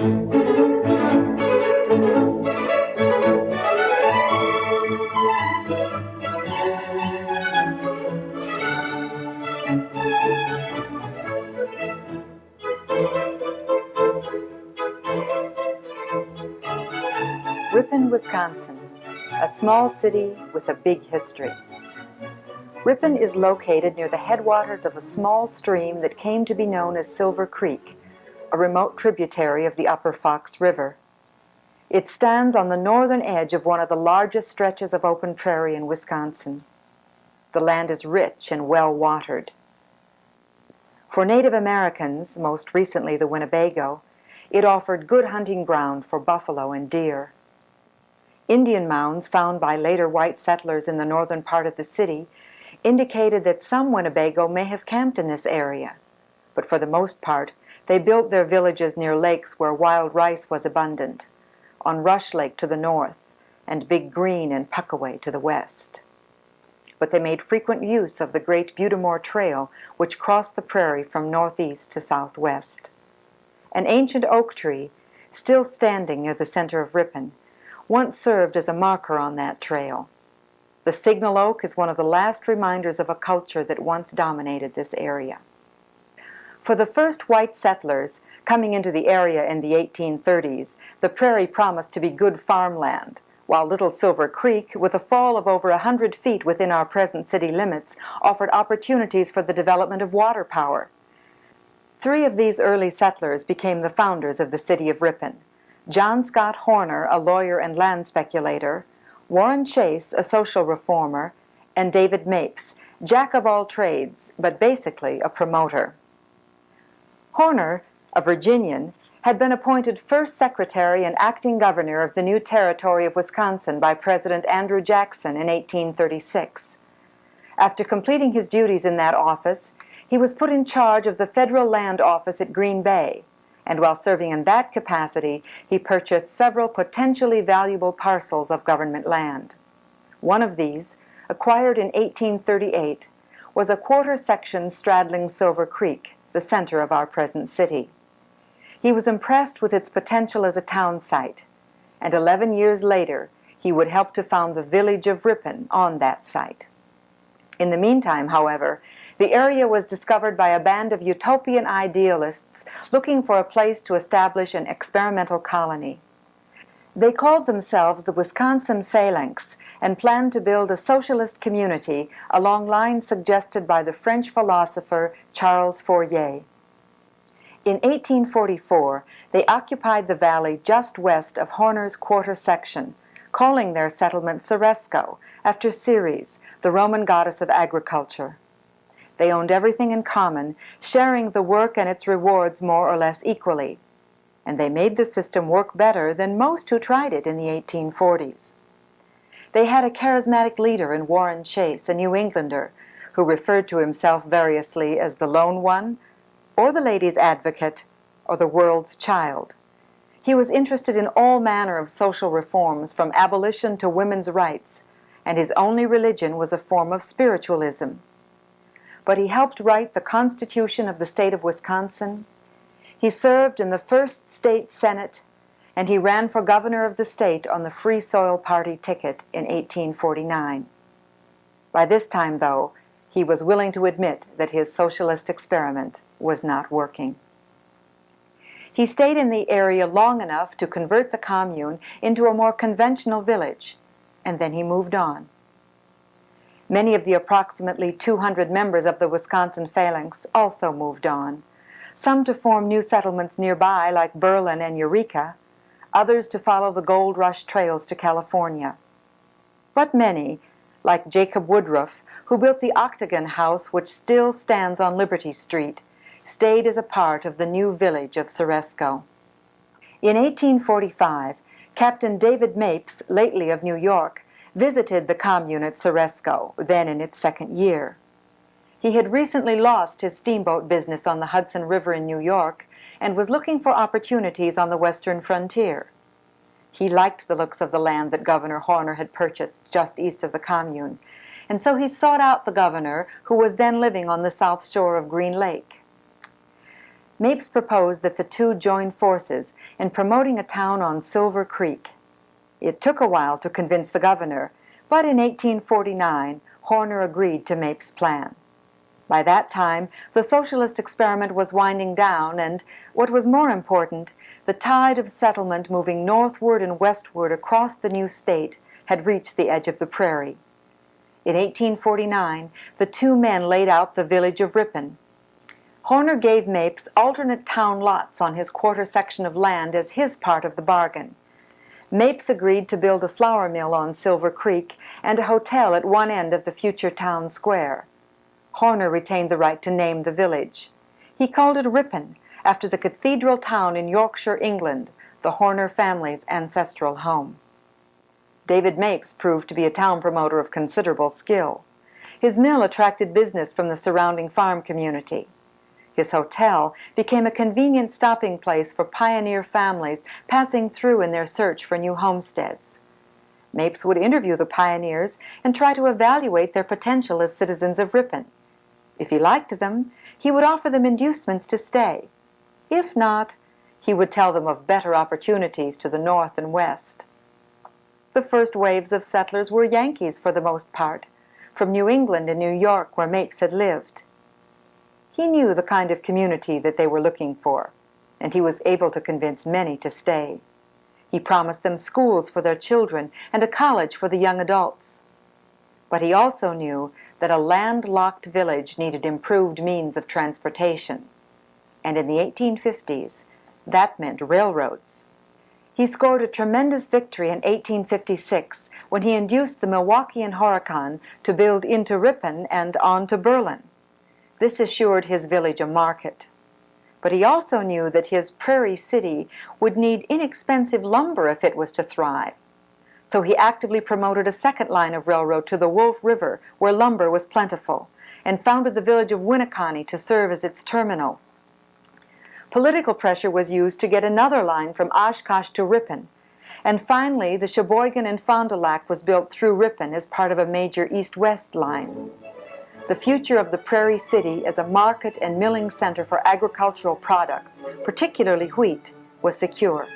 Ripon, Wisconsin, a small city with a big history. Ripon is located near the headwaters of a small stream that came to be known as Silver Creek, a remote tributary of the Upper Fox River. It stands on the northern edge of one of the largest stretches of open prairie in Wisconsin. The land is rich and well watered. For Native Americans, most recently the Winnebago, it offered good hunting ground for buffalo and deer. Indian mounds found by later white settlers in the northern part of the city indicated that some Winnebago may have camped in this area, but for the most part, they built their villages near lakes where wild rice was abundant, on Rush Lake to the north, and Big Green and Puckaway to the west. But they made frequent use of the Great Butamore Trail, which crossed the prairie from northeast to southwest. An ancient oak tree, still standing near the center of Ripon, once served as a marker on that trail. The signal oak is one of the last reminders of a culture that once dominated this area. For the first white settlers coming into the area in the 1830s, the prairie promised to be good farmland, while Little Silver Creek, with a fall of over 100 feet within our present city limits, offered opportunities for the development of water power. 3 of these early settlers became the founders of the city of Ripon: John Scott Horner, a lawyer and land speculator, Warren Chase, a social reformer, and David Mapes, jack of all trades, but basically a promoter. Horner, a Virginian, had been appointed first secretary and acting governor of the new territory of Wisconsin by President Andrew Jackson in 1836. After completing his duties in that office, he was put in charge of the federal land office at Green Bay, and while serving in that capacity, he purchased several potentially valuable parcels of government land. One of these, acquired in 1838, was a quarter section straddling Silver Creek, the center of our present city. He was impressed with its potential as a town site, and 11 years later, he would help to found the village of Ripon on that site. In the meantime, however, the area was discovered by a band of utopian idealists looking for a place to establish an experimental colony. They called themselves the Wisconsin Phalanx and planned to build a socialist community along lines suggested by the French philosopher Charles Fourier. In 1844, they occupied the valley just west of Horner's quarter section, calling their settlement Ceresco, after Ceres, the Roman goddess of agriculture. They owned everything in common, sharing the work and its rewards more or less equally. And they made the system work better than most who tried it in the 1840s. They had a charismatic leader in Warren Chase, a New Englander, who referred to himself variously as the Lone One, or the Ladies' Advocate, or the World's Child. He was interested in all manner of social reforms, from abolition to women's rights, and his only religion was a form of spiritualism. But he helped write the Constitution of the state of Wisconsin. He served in the first state senate, and he ran for governor of the state on the Free Soil Party ticket in 1849. By this time, though, he was willing to admit that his socialist experiment was not working. He stayed in the area long enough to convert the commune into a more conventional village, and then he moved on. Many of the approximately 200 members of the Wisconsin Phalanx also moved on, some to form new settlements nearby like Berlin and Eureka, others to follow the gold rush trails to California. But many, like Jacob Woodruff, who built the Octagon House which still stands on Liberty Street, stayed as a part of the new village of Ceresco. In 1845, Captain David Mapes, lately of New York, visited the commune at Ceresco, then in its second year. He had recently lost his steamboat business on the Hudson River in New York and was looking for opportunities on the western frontier. He liked the looks of the land that Governor Horner had purchased just east of the commune, and so he sought out the governor, who was then living on the south shore of Green Lake. Mapes proposed that the two join forces in promoting a town on Silver Creek. It took a while to convince the governor, but in 1849, Horner agreed to Mapes' plan. By that time, the socialist experiment was winding down, and, what was more important, the tide of settlement moving northward and westward across the new state had reached the edge of the prairie. In 1849, the two men laid out the village of Ripon. Horner gave Mapes alternate town lots on his quarter section of land as his part of the bargain. Mapes agreed to build a flour mill on Silver Creek and a hotel at one end of the future town square. Horner retained the right to name the village. He called it Ripon, after the cathedral town in Yorkshire, England, the Horner family's ancestral home. David Mapes proved to be a town promoter of considerable skill. His mill attracted business from the surrounding farm community. His hotel became a convenient stopping place for pioneer families passing through in their search for new homesteads. Mapes would interview the pioneers and try to evaluate their potential as citizens of Ripon. If he liked them, he would offer them inducements to stay. If not, he would tell them of better opportunities to the north and west. The first waves of settlers were Yankees for the most part, from New England and New York, where Mapes had lived. He knew the kind of community that they were looking for, and he was able to convince many to stay. He promised them schools for their children and a college for the young adults. But he also knew that a landlocked village needed improved means of transportation. And in the 1850s, that meant railroads. He scored a tremendous victory in 1856 when he induced the Milwaukee and Horicon to build into Ripon and on to Berlin. This assured his village a market. But he also knew that his prairie city would need inexpensive lumber if it was to thrive. So he actively promoted a second line of railroad to the Wolf River, where lumber was plentiful, and founded the village of Winneconne to serve as its terminal. Political pressure was used to get another line from Oshkosh to Ripon, and finally the Sheboygan and Fond du Lac was built through Ripon as part of a major east-west line. The future of the Prairie City as a market and milling center for agricultural products, particularly wheat, was secure.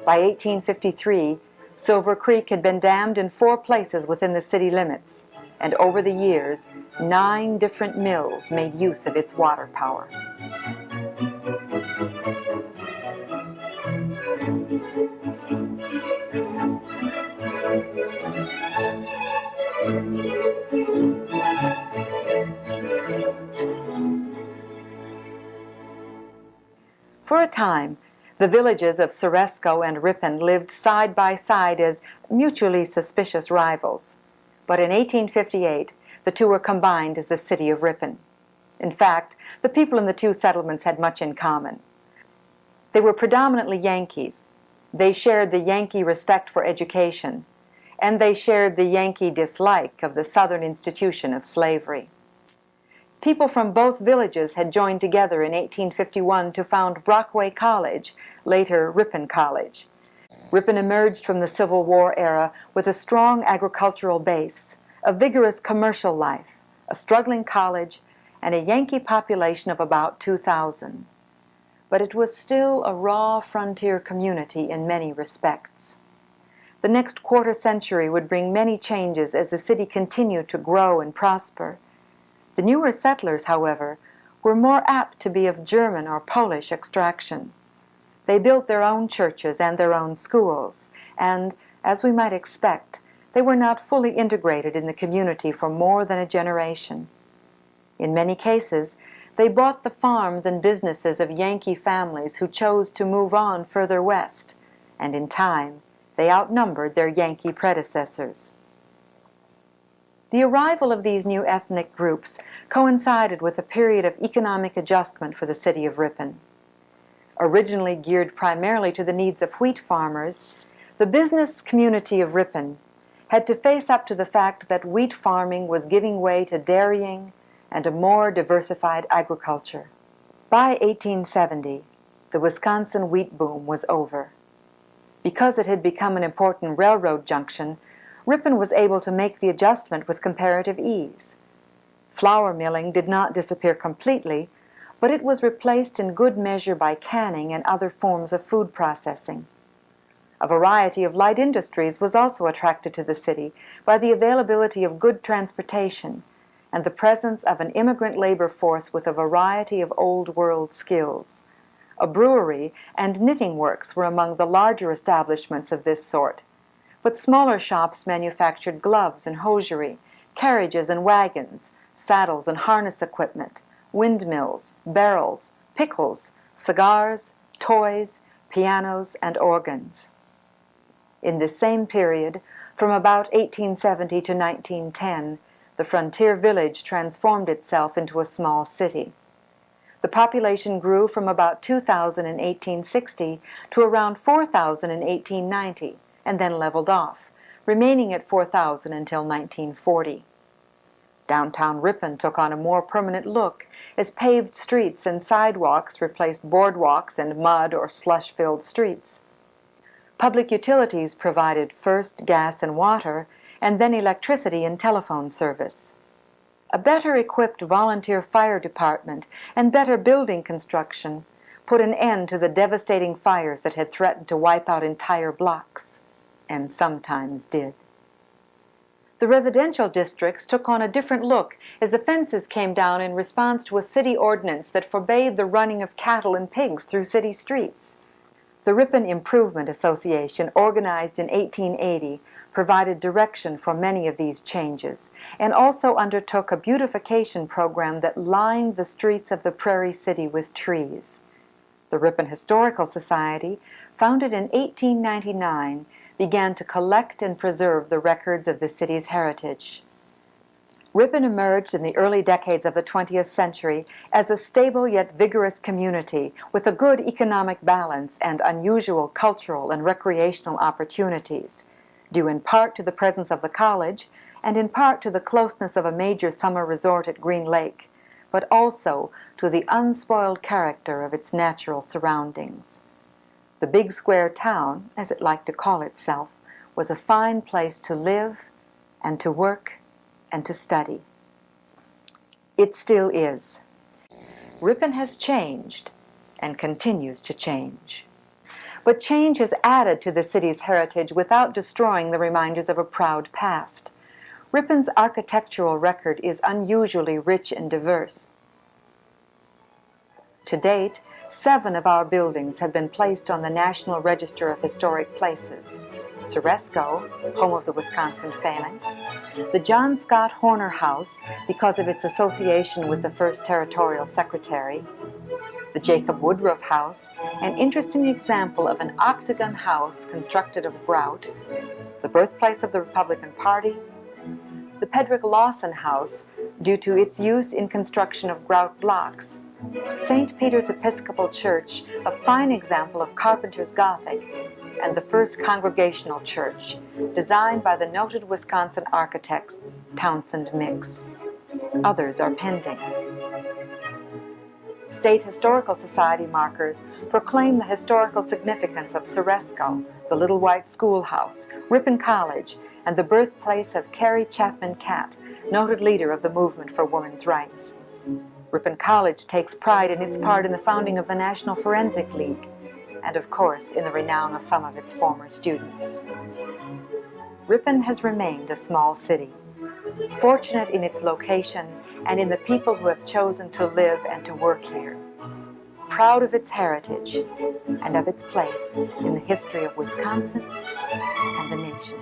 By 1853, Silver Creek had been dammed in 4 places within the city limits, and over the years, 9 different mills made use of its water power. For a time, the villages of Ceresco and Ripon lived side by side as mutually suspicious rivals. But in 1858, the two were combined as the city of Ripon. In fact, the people in the two settlements had much in common. They were predominantly Yankees. They shared the Yankee respect for education, and they shared the Yankee dislike of the Southern institution of slavery. People from both villages had joined together in 1851 to found Brockway College, later Ripon College. Ripon emerged from the Civil War era with a strong agricultural base, a vigorous commercial life, a struggling college, and a Yankee population of about 2,000. But it was still a raw frontier community in many respects. The next quarter century would bring many changes as the city continued to grow and prosper. The newer settlers, however, were more apt to be of German or Polish extraction. They built their own churches and their own schools, and, as we might expect, they were not fully integrated in the community for more than a generation. In many cases, they bought the farms and businesses of Yankee families who chose to move on further west, and in time, they outnumbered their Yankee predecessors. The arrival of these new ethnic groups coincided with a period of economic adjustment for the city of Ripon. Originally geared primarily to the needs of wheat farmers, the business community of Ripon had to face up to the fact that wheat farming was giving way to dairying and a more diversified agriculture. By 1870, the Wisconsin wheat boom was over. Because it had become an important railroad junction, Ripon was able to make the adjustment with comparative ease. Flour milling did not disappear completely, but it was replaced in good measure by canning and other forms of food processing. A variety of light industries was also attracted to the city by the availability of good transportation and the presence of an immigrant labor force with a variety of old world skills. A brewery and knitting works were among the larger establishments of this sort, but smaller shops manufactured gloves and hosiery, carriages and wagons, saddles and harness equipment, windmills, barrels, pickles, cigars, toys, pianos, and organs. In this same period, from about 1870 to 1910, the frontier village transformed itself into a small city. The population grew from about 2,000 in 1860 to around 4,000 in 1890, and then leveled off, remaining at 4,000 until 1940. Downtown Ripon took on a more permanent look as paved streets and sidewalks replaced boardwalks and mud or slush-filled streets. Public utilities provided first gas and water, and then electricity and telephone service. A better equipped volunteer fire department and better building construction put an end to the devastating fires that had threatened to wipe out entire blocks, and sometimes did. The residential districts took on a different look as the fences came down in response to a city ordinance that forbade the running of cattle and pigs through city streets. The Ripon Improvement Association, organized in 1880, provided direction for many of these changes and also undertook a beautification program that lined the streets of the prairie city with trees. The Ripon Historical Society, founded in 1899, began to collect and preserve the records of the city's heritage. Ripon emerged in the early decades of the 20th century as a stable yet vigorous community with a good economic balance and unusual cultural and recreational opportunities, due in part to the presence of the college and in part to the closeness of a major summer resort at Green Lake, but also to the unspoiled character of its natural surroundings. The big square town, as it liked to call itself, was a fine place to live and to work and to study. It still is. Ripon has changed and continues to change. But change has added to the city's heritage without destroying the reminders of a proud past. Ripon's architectural record is unusually rich and diverse. To date, 7 of our buildings have been placed on the National Register of Historic Places: Ceresco, home of the Wisconsin Phalanx; the John Scott Horner House, because of its association with the first Territorial Secretary; the Jacob Woodruff House, an interesting example of an octagon house constructed of grout; the birthplace of the Republican Party; the Pedrick Lawson House, due to its use in construction of grout blocks; St. Peter's Episcopal Church, a fine example of Carpenter's Gothic; and the first Congregational Church, designed by the noted Wisconsin architects Townsend Mix. Others are pending. State Historical Society markers proclaim the historical significance of Ceresco, the Little White Schoolhouse, Ripon College, and the birthplace of Carrie Chapman Catt, noted leader of the movement for women's rights. Ripon College takes pride in its part in the founding of the National Forensic League, and of course in the renown of some of its former students. Ripon has remained a small city, fortunate in its location and in the people who have chosen to live and to work here, proud of its heritage and of its place in the history of Wisconsin and the nation.